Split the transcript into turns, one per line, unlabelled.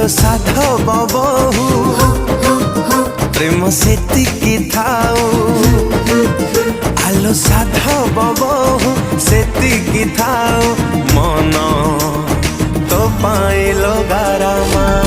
आलो साधव बहु प्रेम सेतिकी थाऊ आलो साधव बहु सेतिकी थाऊ मन तो पाइलो गारामा।